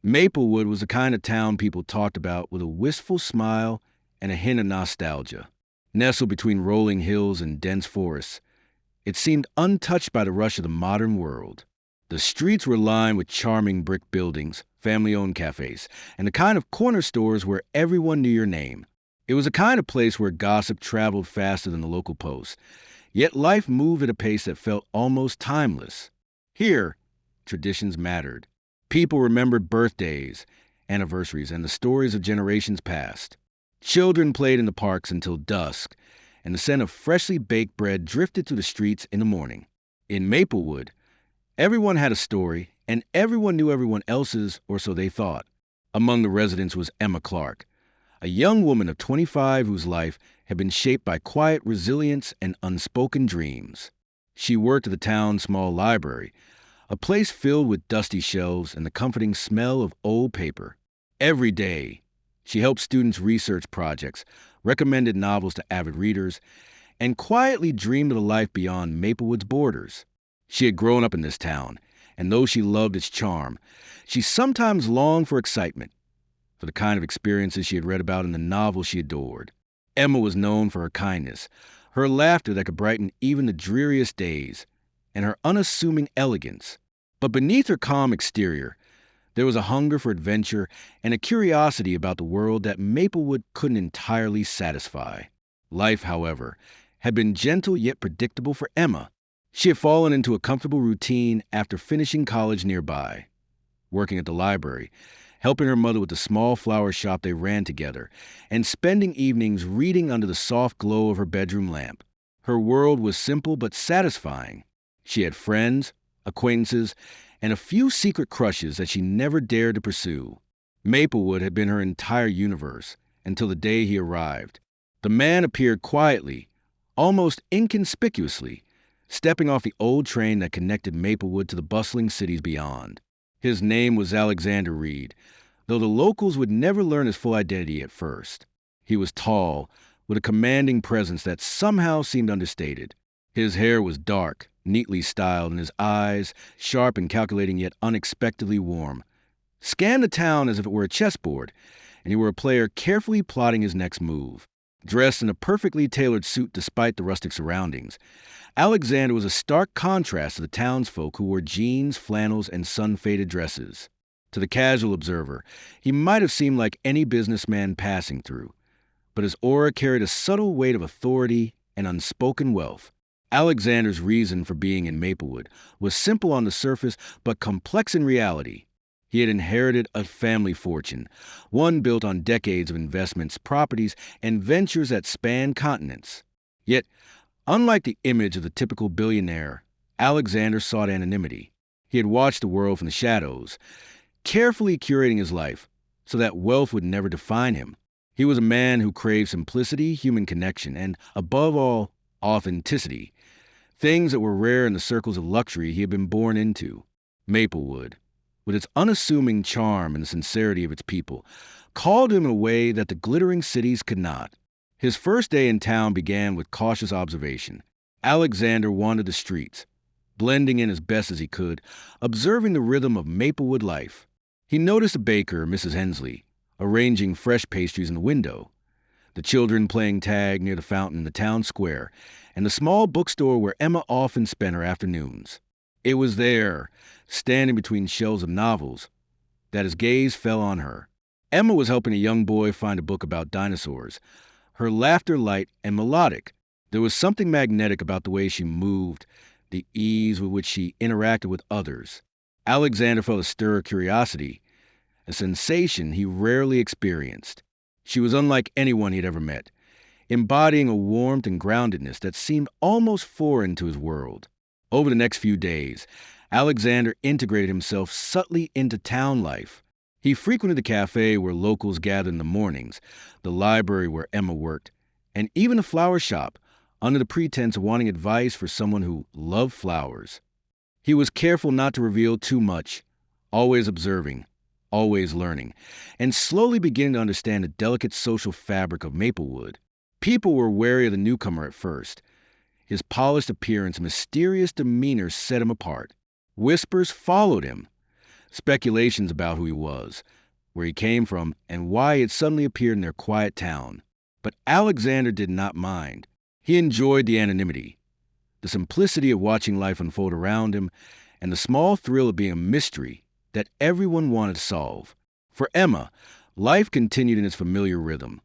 Maplewood was the kind of town people talked about with a wistful smile and a hint of nostalgia. Nestled between rolling hills and dense forests, it seemed untouched by the rush of the modern world. The streets were lined with charming brick buildings, family-owned cafes, and the kind of corner stores where everyone knew your name. It was a kind of place where gossip traveled faster than the local post, yet life moved at a pace that felt almost timeless. Here, traditions mattered. People remembered birthdays, anniversaries, and the stories of generations past. Children played in the parks until dusk, and the scent of freshly baked bread drifted through the streets in the morning. In Maplewood, everyone had a story, and everyone knew everyone else's, or so they thought. Among the residents was Emma Clark, a young woman of 25 whose life had been shaped by quiet resilience and unspoken dreams. She worked at the town's small library, a place filled with dusty shelves and the comforting smell of old paper. Every day, she helped students research projects, recommended novels to avid readers, and quietly dreamed of a life beyond Maplewood's borders. She had grown up in this town, and though she loved its charm, she sometimes longed for excitement, for the kind of experiences she had read about in the novels she adored. Emma was known for her kindness, her laughter that could brighten even the dreariest days, and her unassuming elegance. But beneath her calm exterior, there was a hunger for adventure and a curiosity about the world that Maplewood couldn't entirely satisfy. Life, however, had been gentle yet predictable for Emma. She had fallen into a comfortable routine after finishing college nearby, working at the library, helping her mother with the small flower shop they ran together, and spending evenings reading under the soft glow of her bedroom lamp. Her world was simple but satisfying. She had friends, acquaintances, and a few secret crushes that she never dared to pursue. Maplewood had been her entire universe until the day he arrived. The man appeared quietly, almost inconspicuously, stepping off the old train that connected Maplewood to the bustling cities beyond. His name was Alexander Reed, though the locals would never learn his full identity at first. He was tall, with a commanding presence that somehow seemed understated. His hair was dark, neatly styled, and his eyes, sharp and calculating yet unexpectedly warm, scanned the town as if it were a chessboard, and he were a player carefully plotting his next move. Dressed in a perfectly tailored suit despite the rustic surroundings, Alexander was a stark contrast to the townsfolk who wore jeans, flannels, and sun-faded dresses. To the casual observer, he might have seemed like any businessman passing through, but his aura carried a subtle weight of authority and unspoken wealth. Alexander's reason for being in Maplewood was simple on the surface but complex in reality. He had inherited a family fortune, one built on decades of investments, properties, and ventures that spanned continents. Yet, unlike the image of the typical billionaire, Alexander sought anonymity. He had watched the world from the shadows, carefully curating his life so that wealth would never define him. He was a man who craved simplicity, human connection, and, above all, authenticity, things that were rare in the circles of luxury he had been born into. Maplewood, with its unassuming charm and the sincerity of its people, called him in a way that the glittering cities could not. His first day in town began with cautious observation. Alexander wandered the streets, blending in as best as he could, observing the rhythm of Maplewood life. He noticed a baker, Mrs. Hensley, arranging fresh pastries in the window, the children playing tag near the fountain in the town square, and the small bookstore where Emma often spent her afternoons. It was there, standing between shelves of novels, that his gaze fell on her. Emma was helping a young boy find a book about dinosaurs, her laughter light and melodic. There was something magnetic about the way she moved, the ease with which she interacted with others. Alexander felt a stir of curiosity, a sensation he rarely experienced. She was unlike anyone he'd ever met, embodying a warmth and groundedness that seemed almost foreign to his world. Over the next few days, Alexander integrated himself subtly into town life. He frequented the cafe where locals gathered in the mornings, the library where Emma worked, and even the flower shop, under the pretense of wanting advice for someone who loved flowers. He was careful not to reveal too much, always observing, always learning, and slowly beginning to understand the delicate social fabric of Maplewood. People were wary of the newcomer at first. His polished appearance and mysterious demeanor set him apart. Whispers followed him. speculations about who he was, where he came from, and why he had suddenly appeared in their quiet town. But Alexander did not mind. He enjoyed the anonymity, the simplicity of watching life unfold around him, and the small thrill of being a mystery that everyone wanted to solve. For Emma, life continued in its familiar rhythm,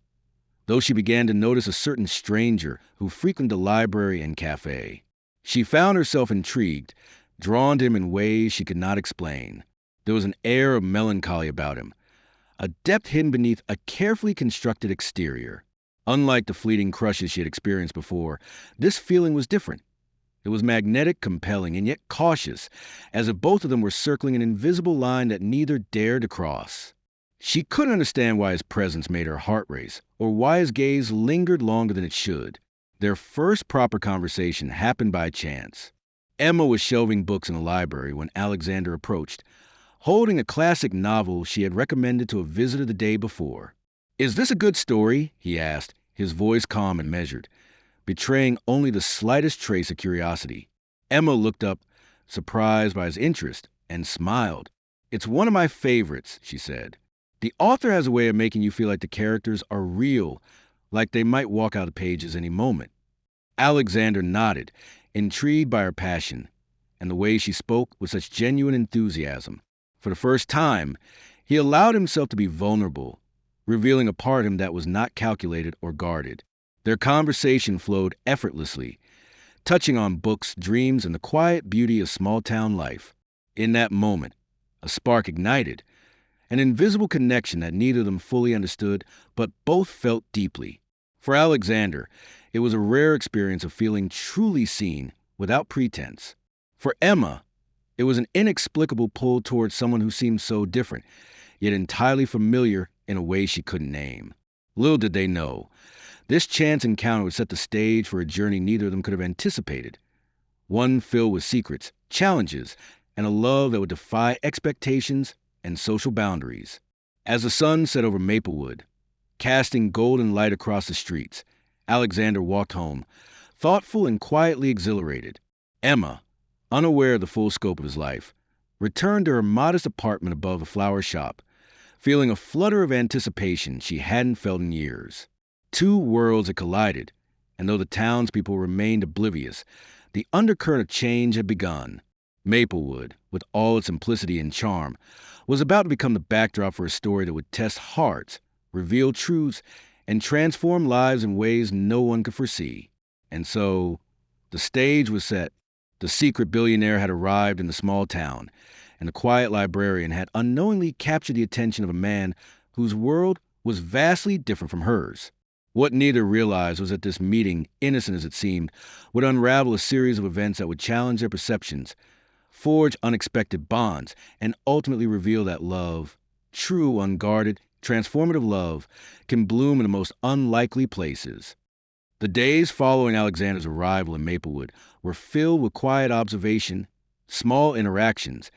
though she began to notice a certain stranger who frequented the library and cafe. She found herself intrigued, drawn to him in ways she could not explain. There was an air of melancholy about him, a depth hidden beneath a carefully constructed exterior. Unlike the fleeting crushes she had experienced before, this feeling was different. It was magnetic, compelling, and yet cautious, as if both of them were circling an invisible line that neither dared to cross. She couldn't understand why his presence made her heart race, or why his gaze lingered longer than it should. Their first proper conversation happened by chance. Emma was shelving books in the library when Alexander approached, holding a classic novel she had recommended to a visitor the day before. "Is this a good story?" he asked, his voice calm and measured, betraying only the slightest trace of curiosity. Emma looked up, surprised by his interest, and smiled. "It's one of my favorites," she said. "The author has a way of making you feel like the characters are real, like they might walk out of the pages any moment." Alexander nodded, intrigued by her passion, and the way she spoke with such genuine enthusiasm. For the first time, he allowed himself to be vulnerable, revealing a part of him that was not calculated or guarded. Their conversation flowed effortlessly, touching on books, dreams, and the quiet beauty of small-town life. In that moment, a spark ignited, an invisible connection that neither of them fully understood, but both felt deeply. For Alexander, it was a rare experience of feeling truly seen without pretense. For Emma, it was an inexplicable pull towards someone who seemed so different, yet entirely familiar in a way she couldn't name. Little did they know, this chance encounter would set the stage for a journey neither of them could have anticipated. One filled with secrets, challenges, and a love that would defy expectations and social boundaries. As the sun set over Maplewood, casting golden light across the streets, Alexander walked home, thoughtful and quietly exhilarated. Emma, unaware of the full scope of his life, returned to her modest apartment above the flower shop, feeling a flutter of anticipation she hadn't felt in years. Two worlds had collided, and though the townspeople remained oblivious, the undercurrent of change had begun. Maplewood, with all its simplicity and charm, was about to become the backdrop for a story that would test hearts, reveal truths, and transform lives in ways no one could foresee. And so, the stage was set. The secret billionaire had arrived in the small town, and the quiet librarian had unknowingly captured the attention of a man whose world was vastly different from hers. What neither realized was that this meeting, innocent as it seemed, would unravel a series of events that would challenge their perceptions, forge unexpected bonds, and ultimately reveal that love, true, unguarded, transformative love, can bloom in the most unlikely places. The days following Alexander's arrival in Maplewood were filled with quiet observation, small interactions,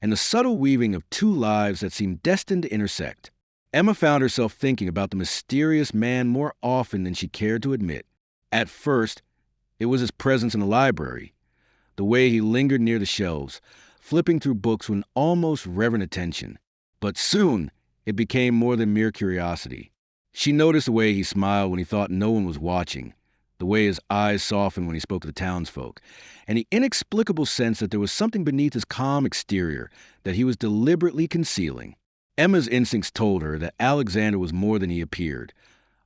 and the subtle weaving of two lives that seemed destined to intersect. Emma found herself thinking about the mysterious man more often than she cared to admit. At first, it was his presence in the library, the way he lingered near the shelves, flipping through books with an almost reverent attention. But soon, it became more than mere curiosity. She noticed the way he smiled when he thought no one was watching, the way his eyes softened when he spoke to the townsfolk, and the inexplicable sense that there was something beneath his calm exterior that he was deliberately concealing. Emma's instincts told her that Alexander was more than he appeared,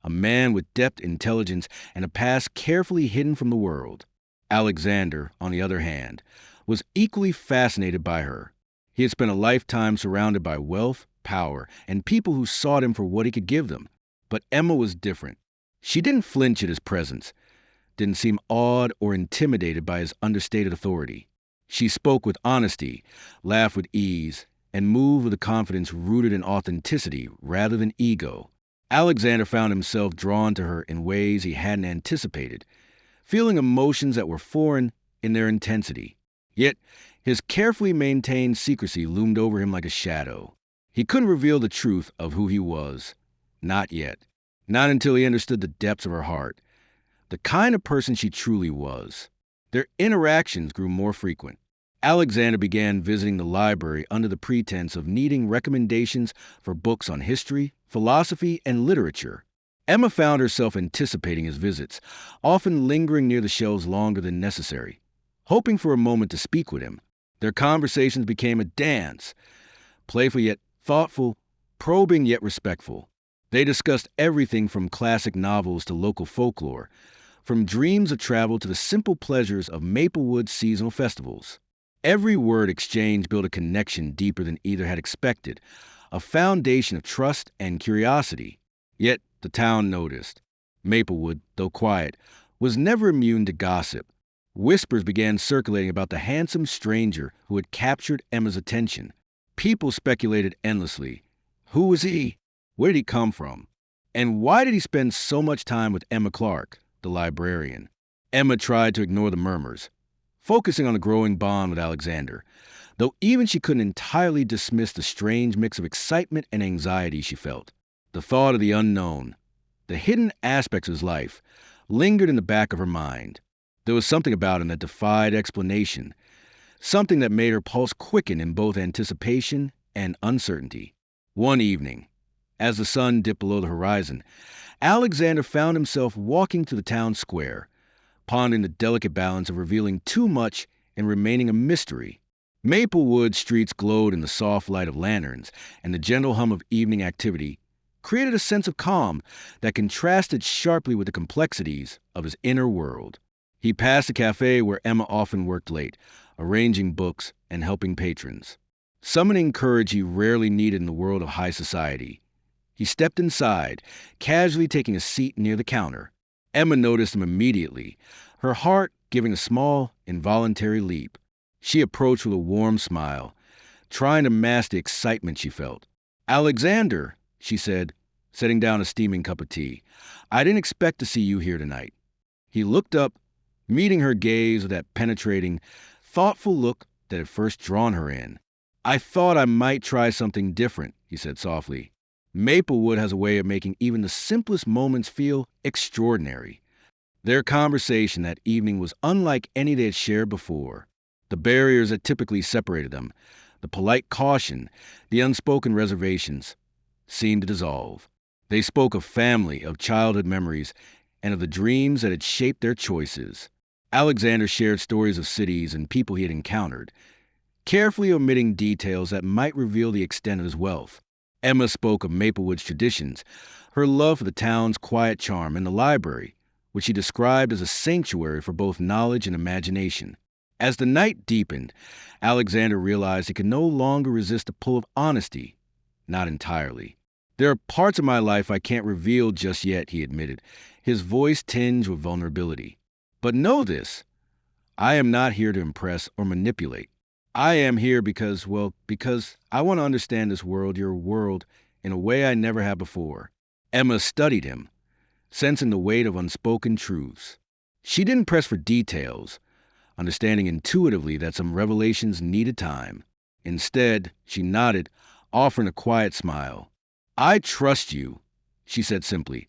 a man with depth, intelligence, and a past carefully hidden from the world. Alexander, on the other hand, was equally fascinated by her. He had spent a lifetime surrounded by wealth, power, and people who sought him for what he could give them. But Emma was different. She didn't flinch at his presence, didn't seem awed or intimidated by his understated authority. She spoke with honesty, laughed with ease, and moved with a confidence rooted in authenticity rather than ego. Alexander found himself drawn to her in ways he hadn't anticipated, feeling emotions that were foreign in their intensity. Yet, his carefully maintained secrecy loomed over him like a shadow. He couldn't reveal the truth of who he was. Not yet. Not until he understood the depths of her heart, the kind of person she truly was. Their interactions grew more frequent. Alexander began visiting the library under the pretense of needing recommendations for books on history, philosophy, and literature. Emma found herself anticipating his visits, often lingering near the shelves longer than necessary, hoping for a moment to speak with him. Their conversations became a dance, playful yet thoughtful, probing yet respectful. They discussed everything from classic novels to local folklore, from dreams of travel to the simple pleasures of Maplewood's seasonal festivals. Every word exchange built a connection deeper than either had expected, a foundation of trust and curiosity. Yet the town noticed. Maplewood, though quiet, was never immune to gossip. Whispers began circulating about the handsome stranger who had captured Emma's attention. People speculated endlessly. Who was he? Where did he come from? And why did he spend so much time with Emma Clark, the librarian? Emma tried to ignore the murmurs, focusing on the growing bond with Alexander, though even she couldn't entirely dismiss the strange mix of excitement and anxiety she felt. The thought of the unknown, the hidden aspects of his life, lingered in the back of her mind. There was something about him that defied explanation, something that made her pulse quicken in both anticipation and uncertainty. One evening, as the sun dipped below the horizon, Alexander found himself walking to the town square, pondering the delicate balance of revealing too much and remaining a mystery. Maplewood streets glowed in the soft light of lanterns, and the gentle hum of evening activity created a sense of calm that contrasted sharply with the complexities of his inner world. He passed a cafe where Emma often worked late, arranging books and helping patrons, summoning courage he rarely needed in the world of high society. He stepped inside, casually taking a seat near the counter. Emma noticed him immediately, her heart giving a small, involuntary leap. She approached with a warm smile, trying to mask the excitement she felt. "Alexander," she said, setting down a steaming cup of tea, "I didn't expect to see you here tonight." He looked up, meeting her gaze with that penetrating, thoughtful look that had first drawn her in. "I thought I might try something different," he said softly. "Maplewood has a way of making even the simplest moments feel extraordinary." Their conversation that evening was unlike any they had shared before. The barriers that typically separated them, the polite caution, the unspoken reservations, seemed to dissolve. They spoke of family, of childhood memories, and of the dreams that had shaped their choices. Alexander shared stories of cities and people he had encountered, carefully omitting details that might reveal the extent of his wealth. Emma spoke of Maplewood's traditions, her love for the town's quiet charm, and the library, which she described as a sanctuary for both knowledge and imagination. As the night deepened, Alexander realized he could no longer resist the pull of honesty. Not entirely. "There are parts of my life I can't reveal just yet," he admitted, his voice tinged with vulnerability. "But know this, I am not here to impress or manipulate. I am here because I want to understand this world, your world, in a way I never have before." Emma studied him, sensing the weight of unspoken truths. She didn't press for details, understanding intuitively that some revelations needed time. Instead, she nodded, offering a quiet smile. "I trust you," she said simply,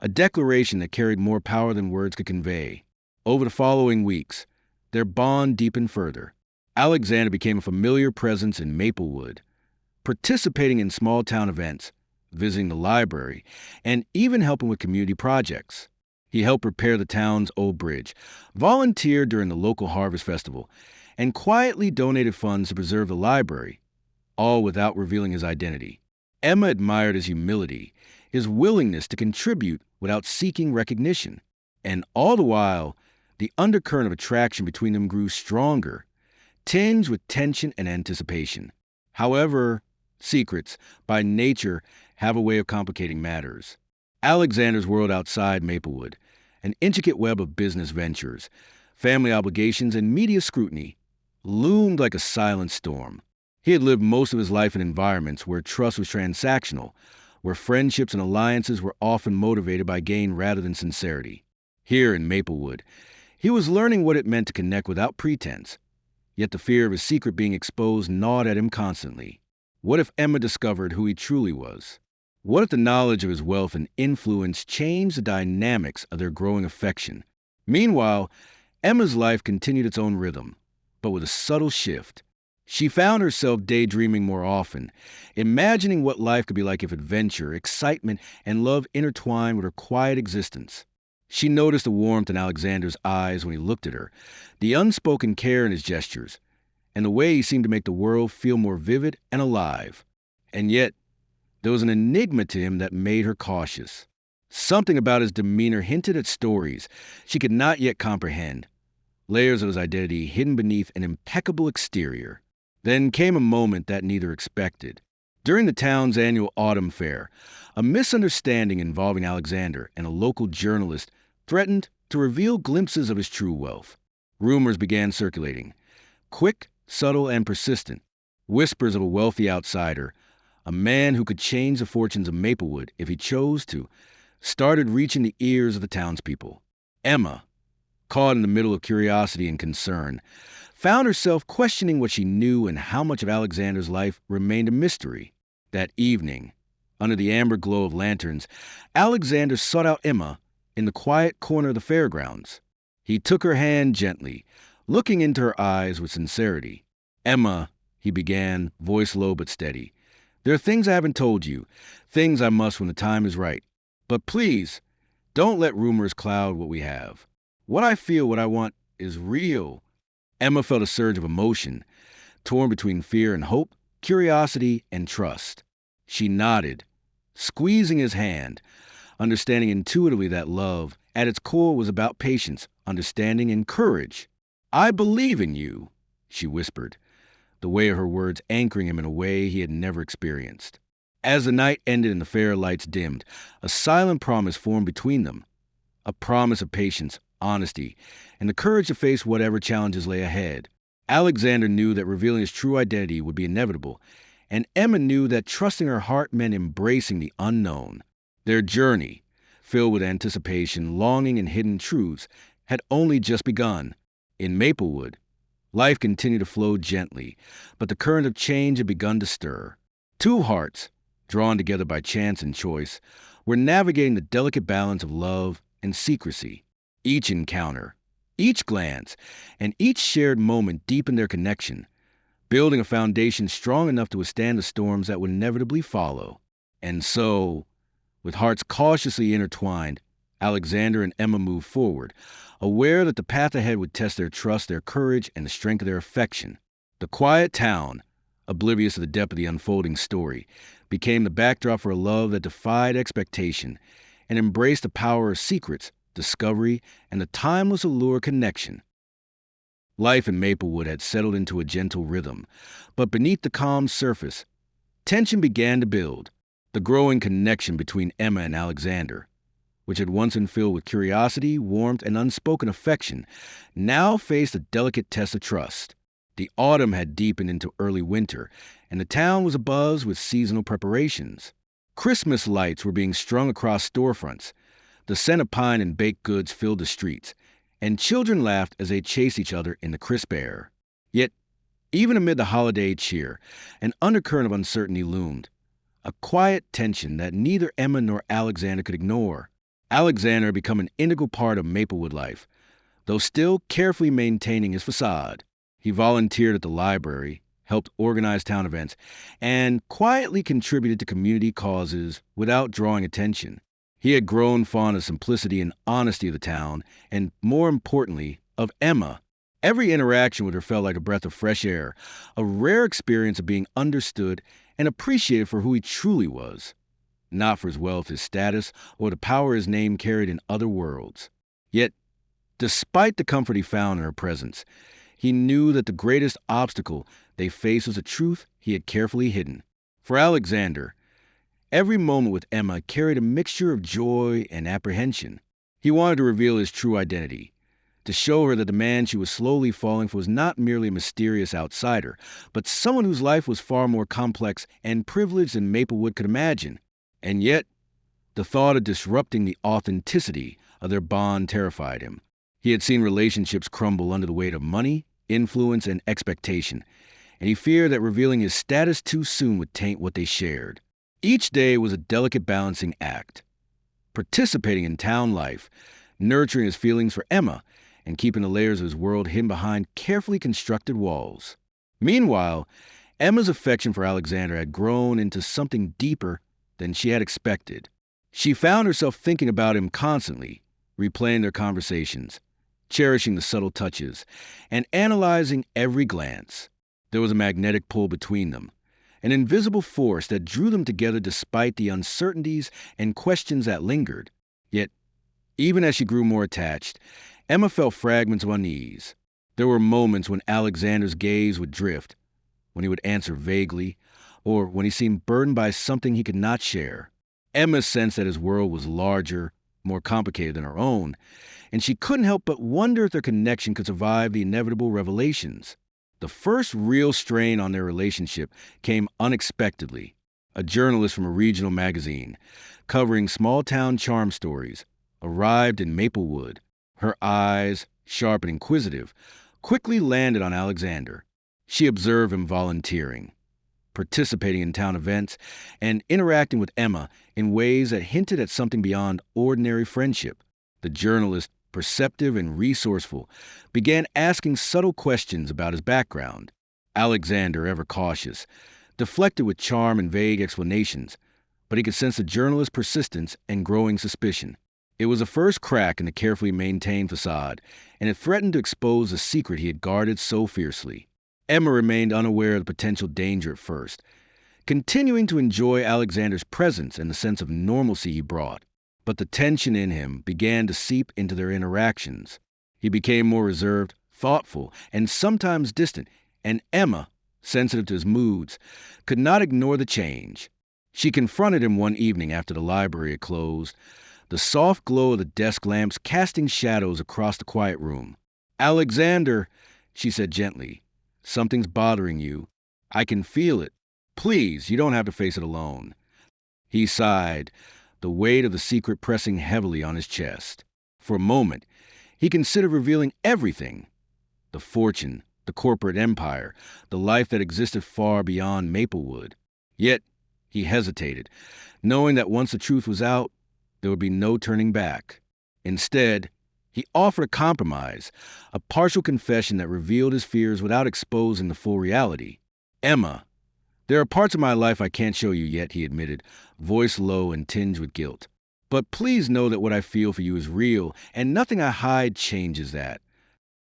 a declaration that carried more power than words could convey. Over the following weeks, their bond deepened further. Alexander became a familiar presence in Maplewood, participating in small-town events, visiting the library, and even helping with community projects. He helped repair the town's old bridge, volunteered during the local harvest festival, and quietly donated funds to preserve the library, all without revealing his identity. Emma admired his humility, his willingness to contribute without seeking recognition. And all the while, the undercurrent of attraction between them grew stronger, tinged with tension and anticipation. However, secrets, by nature, have a way of complicating matters. Alexander's world outside Maplewood, an intricate web of business ventures, family obligations, and media scrutiny, loomed like a silent storm. He had lived most of his life in environments where trust was transactional, where friendships and alliances were often motivated by gain rather than sincerity. Here in Maplewood, he was learning what it meant to connect without pretense, yet the fear of his secret being exposed gnawed at him constantly. What if Emma discovered who he truly was? What if the knowledge of his wealth and influence changed the dynamics of their growing affection? Meanwhile, Emma's life continued its own rhythm, but with a subtle shift. She found herself daydreaming more often, imagining what life could be like if adventure, excitement, and love intertwined with her quiet existence. She noticed the warmth in Alexander's eyes when he looked at her, the unspoken care in his gestures, and the way he seemed to make the world feel more vivid and alive. And yet, there was an enigma to him that made her cautious. Something about his demeanor hinted at stories she could not yet comprehend, layers of his identity hidden beneath an impeccable exterior. Then came a moment that neither expected. During the town's annual autumn fair, a misunderstanding involving Alexander and a local journalist threatened to reveal glimpses of his true wealth. Rumors began circulating, quick, subtle, and persistent. Whispers of a wealthy outsider, a man who could change the fortunes of Maplewood if he chose to, started reaching the ears of the townspeople. Emma, caught in the middle of curiosity and concern, found herself questioning what she knew and how much of Alexander's life remained a mystery. That evening, under the amber glow of lanterns, Alexander sought out Emma in the quiet corner of the fairgrounds. He took her hand gently, looking into her eyes with sincerity. "Emma," he began, voice low but steady, "there are things I haven't told you, things I must when the time is right. But please, don't let rumors cloud what we have. What I feel, what I want, is real." Emma felt a surge of emotion, torn between fear and hope, curiosity and trust. She nodded, squeezing his hand, understanding intuitively that love, at its core, was about patience, understanding, and courage. "I believe in you," she whispered, the weight of her words anchoring him in a way he had never experienced. As the night ended and the fair lights dimmed, a silent promise formed between them, a promise of patience, honesty, and the courage to face whatever challenges lay ahead. Alexander knew that revealing his true identity would be inevitable, and Emma knew that trusting her heart meant embracing the unknown. Their journey, filled with anticipation, longing, and hidden truths, had only just begun. In Maplewood, life continued to flow gently, but the current of change had begun to stir. Two hearts, drawn together by chance and choice, were navigating the delicate balance of love and secrecy. Each encounter, each glance, and each shared moment deepened their connection, building a foundation strong enough to withstand the storms that would inevitably follow. And so, with hearts cautiously intertwined, Alexander and Emma moved forward, aware that the path ahead would test their trust, their courage, and the strength of their affection. The quiet town, oblivious of the depth of the unfolding story, became the backdrop for a love that defied expectation and embraced the power of secrets, discovery, and the timeless allure of connection. Life in Maplewood had settled into a gentle rhythm, but beneath the calm surface, tension began to build. The growing connection between Emma and Alexander, which had once been filled with curiosity, warmth, and unspoken affection, now faced a delicate test of trust. The autumn had deepened into early winter, and the town was abuzz with seasonal preparations. Christmas lights were being strung across storefronts. The scent of pine and baked goods filled the streets, and children laughed as they chased each other in the crisp air. Yet, even amid the holiday cheer, an undercurrent of uncertainty loomed, a quiet tension that neither Emma nor Alexander could ignore. Alexander had become an integral part of Maplewood life, though still carefully maintaining his facade. He volunteered at the library, helped organize town events, and quietly contributed to community causes without drawing attention. He had grown fond of simplicity and honesty of the town, and, more importantly, of Emma. Every interaction with her felt like a breath of fresh air, a rare experience of being understood and appreciated for who he truly was, not for his wealth, his status, or the power his name carried in other worlds. Yet, despite the comfort he found in her presence, he knew that the greatest obstacle they faced was a truth he had carefully hidden. For Alexander, every moment with Emma carried a mixture of joy and apprehension. He wanted to reveal his true identity, to show her that the man she was slowly falling for was not merely a mysterious outsider, but someone whose life was far more complex and privileged than Maplewood could imagine. And yet, the thought of disrupting the authenticity of their bond terrified him. He had seen relationships crumble under the weight of money, influence, and expectation, and he feared that revealing his status too soon would taint what they shared. Each day was a delicate balancing act, participating in town life, nurturing his feelings for Emma, and keeping the layers of his world hidden behind carefully constructed walls. Meanwhile, Emma's affection for Alexander had grown into something deeper than she had expected. She found herself thinking about him constantly, replaying their conversations, cherishing the subtle touches, and analyzing every glance. There was a magnetic pull between them, an invisible force that drew them together despite the uncertainties and questions that lingered. Yet, even as she grew more attached, Emma felt fragments of unease. There were moments when Alexander's gaze would drift, when he would answer vaguely, or when he seemed burdened by something he could not share. Emma sensed that his world was larger, more complicated than her own, and she couldn't help but wonder if their connection could survive the inevitable revelations. The first real strain on their relationship came unexpectedly. A journalist from a regional magazine, covering small-town charm stories, arrived in Maplewood. Her eyes, sharp and inquisitive, quickly landed on Alexander. She observed him volunteering, participating in town events, and interacting with Emma in ways that hinted at something beyond ordinary friendship. The journalist, perceptive and resourceful, began asking subtle questions about his background. Alexander, ever cautious, deflected with charm and vague explanations, but he could sense the journalist's persistence and growing suspicion. It was the first crack in the carefully maintained facade, and it threatened to expose the secret he had guarded so fiercely. Emma remained unaware of the potential danger at first, continuing to enjoy Alexander's presence and the sense of normalcy he brought. But the tension in him began to seep into their interactions. He became more reserved, thoughtful, and sometimes distant, and Emma, sensitive to his moods, could not ignore the change. She confronted him one evening after the library had closed, the soft glow of the desk lamps casting shadows across the quiet room. "Alexander," she said gently, "something's bothering you. I can feel it. Please, you don't have to face it alone." He sighed, the weight of the secret pressing heavily on his chest. For a moment, he considered revealing everything: the fortune, the corporate empire, the life that existed far beyond Maplewood. Yet, he hesitated, knowing that once the truth was out, there would be no turning back. Instead, he offered a compromise, a partial confession that revealed his fears without exposing the full reality. "Emma, there are parts of my life I can't show you yet," he admitted, voice low and tinged with guilt. "But please know that what I feel for you is real, and nothing I hide changes that."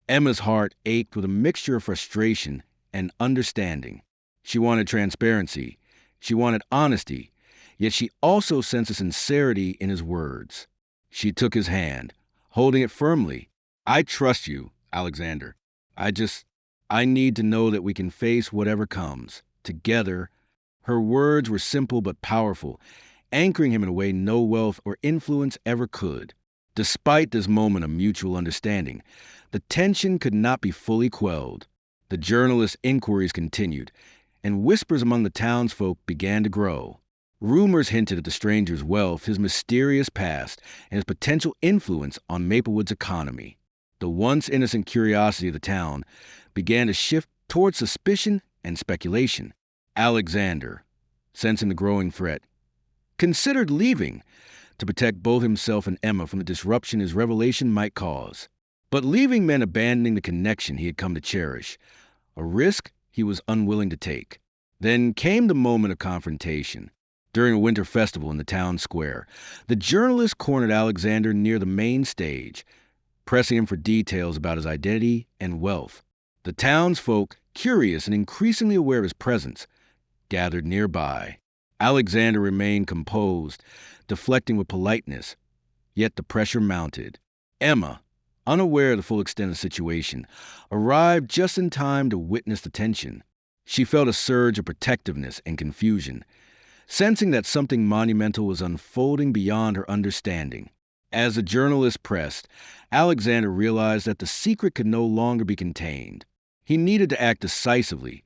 Emma's heart ached with a mixture of frustration and understanding. She wanted transparency. She wanted honesty, yet she also sensed a sincerity in his words. She took his hand, holding it firmly. "I trust you, Alexander. I need to know that we can face whatever comes, together." Her words were simple but powerful, anchoring him in a way no wealth or influence ever could. Despite this moment of mutual understanding, the tension could not be fully quelled. The journalist's inquiries continued, and whispers among the townsfolk began to grow. Rumors hinted at the stranger's wealth, his mysterious past, and his potential influence on Maplewood's economy. The once innocent curiosity of the town began to shift toward suspicion and speculation. Alexander, sensing the growing threat, considered leaving to protect both himself and Emma from the disruption his revelation might cause. But leaving meant abandoning the connection he had come to cherish, a risk he was unwilling to take. Then came the moment of confrontation. During a winter festival in the town square, the journalist cornered Alexander near the main stage, pressing him for details about his identity and wealth. The townsfolk, curious and increasingly aware of his presence, gathered nearby. Alexander remained composed, deflecting with politeness, yet the pressure mounted. Emma, unaware of the full extent of the situation, arrived just in time to witness the tension. She felt a surge of protectiveness and confusion, sensing that something monumental was unfolding beyond her understanding. As the journalist pressed, Alexander realized that the secret could no longer be contained. He needed to act decisively,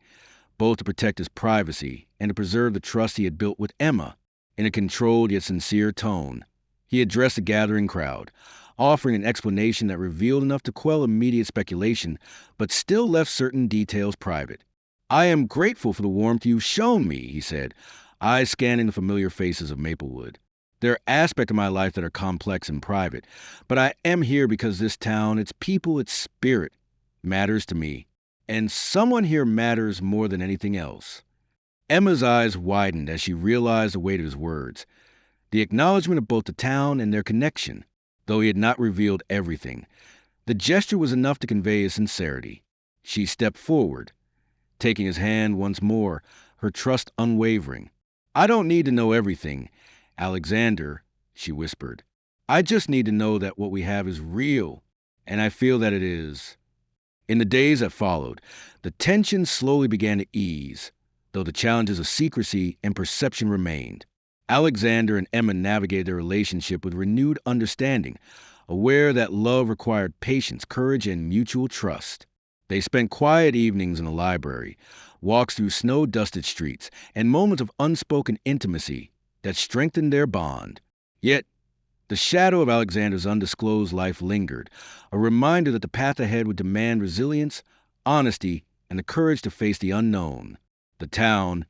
both to protect his privacy and to preserve the trust he had built with Emma. In a controlled yet sincere tone, he addressed the gathering crowd, offering an explanation that revealed enough to quell immediate speculation, but still left certain details private. "I am grateful for the warmth you've shown me," he said, eyes scanning the familiar faces of Maplewood. There are aspects of my life that are complex and private, but I am here because this town, its people, its spirit matters to me. And someone here matters more than anything else. Emma's eyes widened as she realized the weight of his words, the acknowledgement of both the town and their connection. Though he had not revealed everything, the gesture was enough to convey his sincerity. She stepped forward, taking his hand once more, her trust unwavering. "I don't need to know everything, Alexander," she whispered. "I just need to know that what we have is real, and I feel that it is." In the days that followed, the tension slowly began to ease, though the challenges of secrecy and perception remained. Alexander and Emma navigated their relationship with renewed understanding, aware that love required patience, courage, and mutual trust. They spent quiet evenings in the library, walks through snow-dusted streets, and moments of unspoken intimacy that strengthened their bond. Yet, the shadow of Alexander's undisclosed life lingered, a reminder that the path ahead would demand resilience, honesty, and the courage to face the unknown. The town,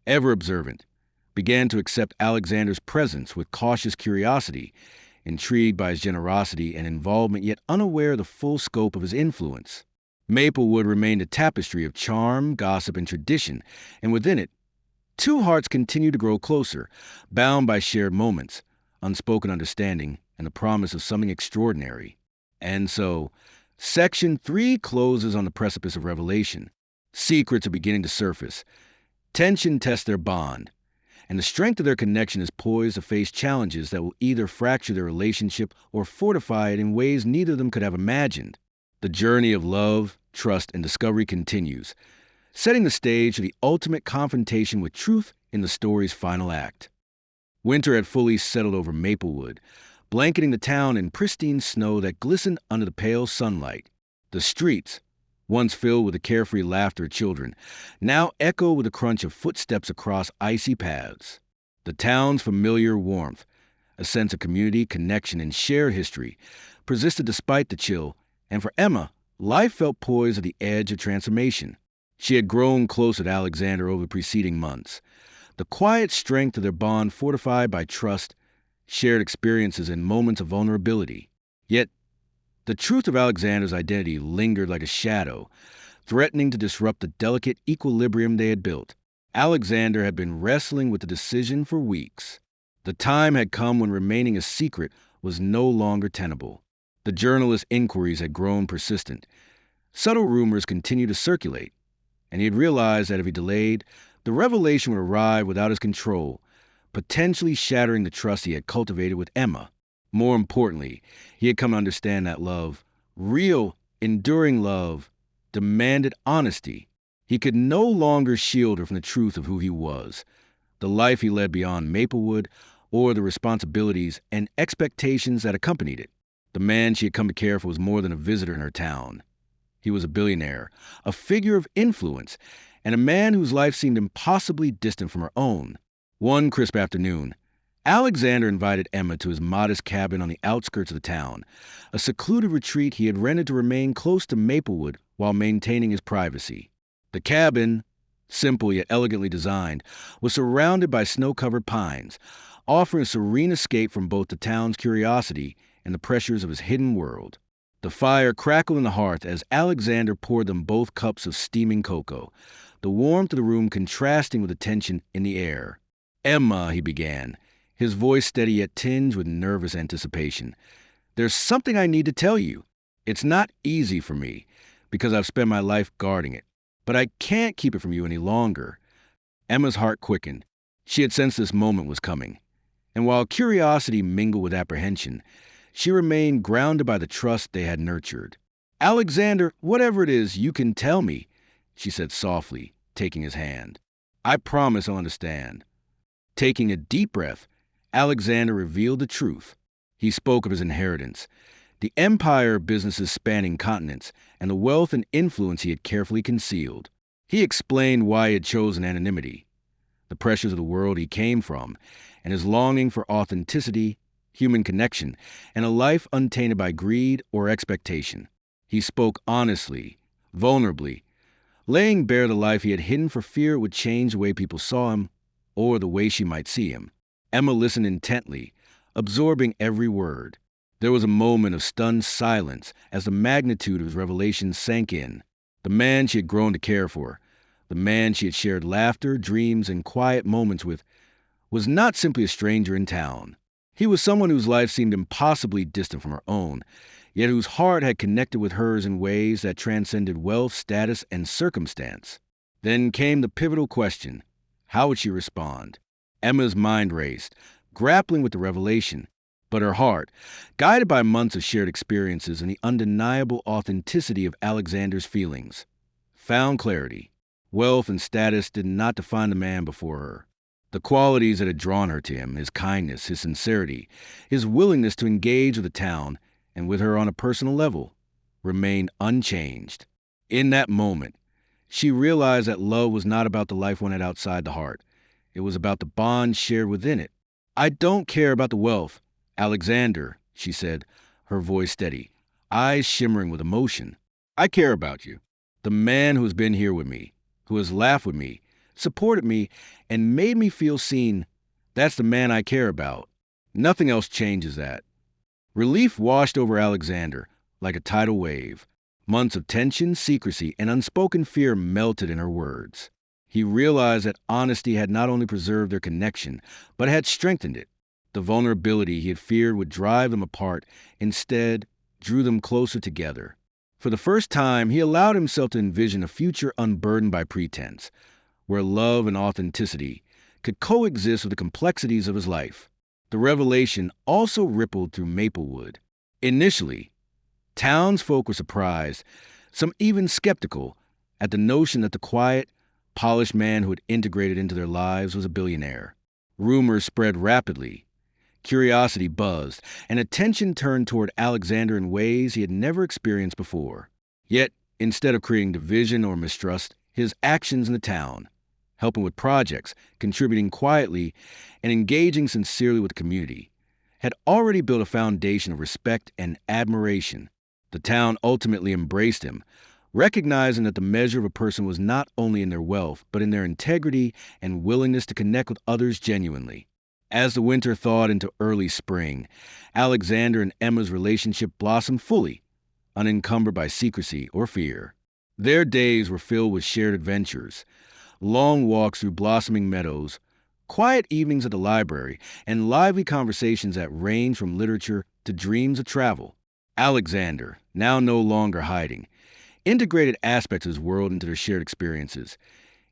ever observant, began to accept Alexander's presence with cautious curiosity, intrigued by his generosity and involvement, yet unaware of the full scope of his influence. Maplewood remained a tapestry of charm, gossip, and tradition, and within it, two hearts continued to grow closer, bound by shared moments, unspoken understanding, and the promise of something extraordinary. And so, Section 3 closes on the precipice of revelation. Secrets are beginning to surface. Tension tests their bond, and the strength of their connection is poised to face challenges that will either fracture their relationship or fortify it in ways neither of them could have imagined. The journey of love, trust, and discovery continues, setting the stage for the ultimate confrontation with truth in the story's final act. Winter had fully settled over Maplewood, blanketing the town in pristine snow that glistened under the pale sunlight. The streets, once filled with the carefree laughter of children, now echoed with the crunch of footsteps across icy paths. The town's familiar warmth, a sense of community, connection, and shared history, persisted despite the chill, and for Emma, life felt poised at the edge of transformation. She had grown close with Alexander over the preceding months, the quiet strength of their bond fortified by trust, shared experiences, and moments of vulnerability. Yet, the truth of Alexander's identity lingered like a shadow, threatening to disrupt the delicate equilibrium they had built. Alexander had been wrestling with the decision for weeks. The time had come when remaining a secret was no longer tenable. The journalist's inquiries had grown persistent. Subtle rumors continued to circulate, and he had realized that if he delayed, the revelation would arrive without his control, potentially shattering the trust he had cultivated with Emma. More importantly, he had come to understand that love, real, enduring love, demanded honesty. He could no longer shield her from the truth of who he was, the life he led beyond Maplewood, or the responsibilities and expectations that accompanied it. The man she had come to care for was more than a visitor in her town. He was a billionaire, a figure of influence, and a man whose life seemed impossibly distant from her own. One crisp afternoon, Alexander invited Emma to his modest cabin on the outskirts of the town, a secluded retreat he had rented to remain close to Maplewood while maintaining his privacy. The cabin, simple yet elegantly designed, was surrounded by snow-covered pines, offering a serene escape from both the town's curiosity and the pressures of his hidden world. The fire crackled in the hearth as Alexander poured them both cups of steaming cocoa, the warmth of the room contrasting with the tension in the air. "Emma," he began, his voice steady yet tinged with nervous anticipation, "there's something I need to tell you. It's not easy for me, because I've spent my life guarding it, but I can't keep it from you any longer." Emma's heart quickened. She had sensed this moment was coming, and while curiosity mingled with apprehension, she remained grounded by the trust they had nurtured. "Alexander, whatever it is, you can tell me," she said softly, taking his hand. "I promise I'll understand." Taking a deep breath, Alexander revealed the truth. He spoke of his inheritance, the empire of businesses spanning continents, and the wealth and influence he had carefully concealed. He explained why he had chosen anonymity, the pressures of the world he came from, and his longing for authenticity, human connection, and a life untainted by greed or expectation. He spoke honestly, vulnerably, laying bare the life he had hidden for fear it would change the way people saw him or the way she might see him. Emma listened intently, absorbing every word. There was a moment of stunned silence as the magnitude of his revelation sank in. The man she had grown to care for, the man she had shared laughter, dreams, and quiet moments with, was not simply a stranger in town. He was someone whose life seemed impossibly distant from her own, yet whose heart had connected with hers in ways that transcended wealth, status, and circumstance. Then came the pivotal question. How would she respond? Emma's mind raced, grappling with the revelation, but her heart, guided by months of shared experiences and the undeniable authenticity of Alexander's feelings, found clarity. Wealth and status did not define the man before her. The qualities that had drawn her to him, his kindness, his sincerity, his willingness to engage with the town and with her on a personal level, remained unchanged. In that moment, she realized that love was not about the life one had outside the heart. It was about the bond shared within it. "I don't care about the wealth, Alexander," she said, her voice steady, eyes shimmering with emotion. "I care about you, the man who has been here with me, who has laughed with me, supported me, and made me feel seen. That's the man I care about. Nothing else changes that." Relief washed over Alexander like a tidal wave. Months of tension, secrecy, and unspoken fear melted in her words. He realized that honesty had not only preserved their connection, but had strengthened it. The vulnerability he had feared would drive them apart instead drew them closer together. For the first time, he allowed himself to envision a future unburdened by pretense, where love and authenticity could coexist with the complexities of his life. The revelation also rippled through Maplewood. Initially, townsfolk were surprised, some even skeptical, at the notion that the quiet, polished man who had integrated into their lives was a billionaire. Rumors spread rapidly. Curiosity buzzed, and attention turned toward Alexander in ways he had never experienced before. Yet, instead of creating division or mistrust, his actions in the town, helping with projects, contributing quietly, and engaging sincerely with the community, had already built a foundation of respect and admiration. The town ultimately embraced him, recognizing that the measure of a person was not only in their wealth, but in their integrity and willingness to connect with others genuinely. As the winter thawed into early spring, Alexander and Emma's relationship blossomed fully, unencumbered by secrecy or fear. Their days were filled with shared adventures, long walks through blossoming meadows, quiet evenings at the library, and lively conversations that ranged from literature to dreams of travel. Alexander, now no longer hiding, integrated aspects of his world into their shared experiences,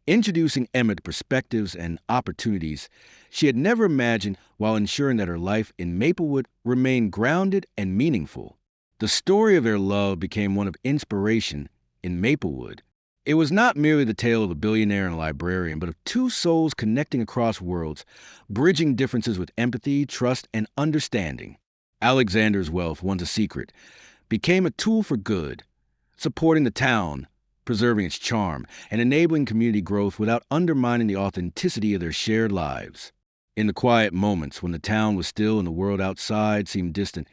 introducing Emma to perspectives and opportunities she had never imagined while ensuring that her life in Maplewood remained grounded and meaningful. The story of their love became one of inspiration in Maplewood. It was not merely the tale of a billionaire and a librarian, but of two souls connecting across worlds, bridging differences with empathy, trust, and understanding. Alexander's wealth, once a secret, became a tool for good, supporting the town, preserving its charm, and enabling community growth without undermining the authenticity of their shared lives. In the quiet moments when the town was still and the world outside seemed distant,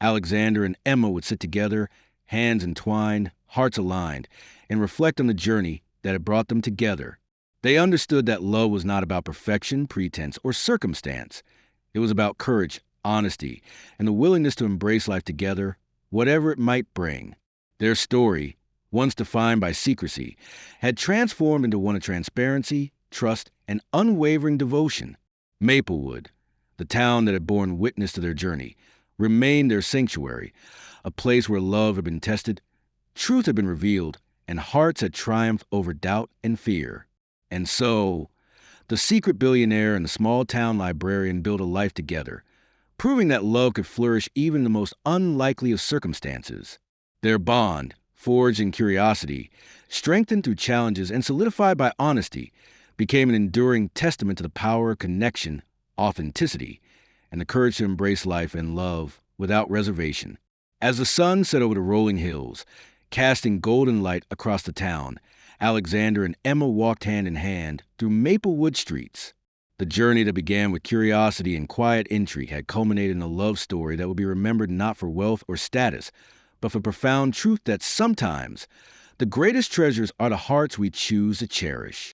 Alexander and Emma would sit together, hands entwined, hearts aligned, and reflect on the journey that had brought them together. They understood that love was not about perfection, pretense, or circumstance. It was about courage, honesty, and the willingness to embrace life together, whatever it might bring. Their story, once defined by secrecy, had transformed into one of transparency, trust, and unwavering devotion. Maplewood, the town that had borne witness to their journey, remained their sanctuary, a place where love had been tested, truth had been revealed, and hearts had triumphed over doubt and fear. And so, the secret billionaire and the small-town librarian built a life together, proving that love could flourish even in the most unlikely of circumstances. Their bond, forged in curiosity, strengthened through challenges, and solidified by honesty, became an enduring testament to the power of connection, authenticity, and the courage to embrace life and love without reservation. As the sun set over the rolling hills, casting golden light across the town, Alexander and Emma walked hand in hand through Maplewood streets. The journey that began with curiosity and quiet intrigue had culminated in a love story that would be remembered not for wealth or status, but for profound truth that sometimes the greatest treasures are the hearts we choose to cherish.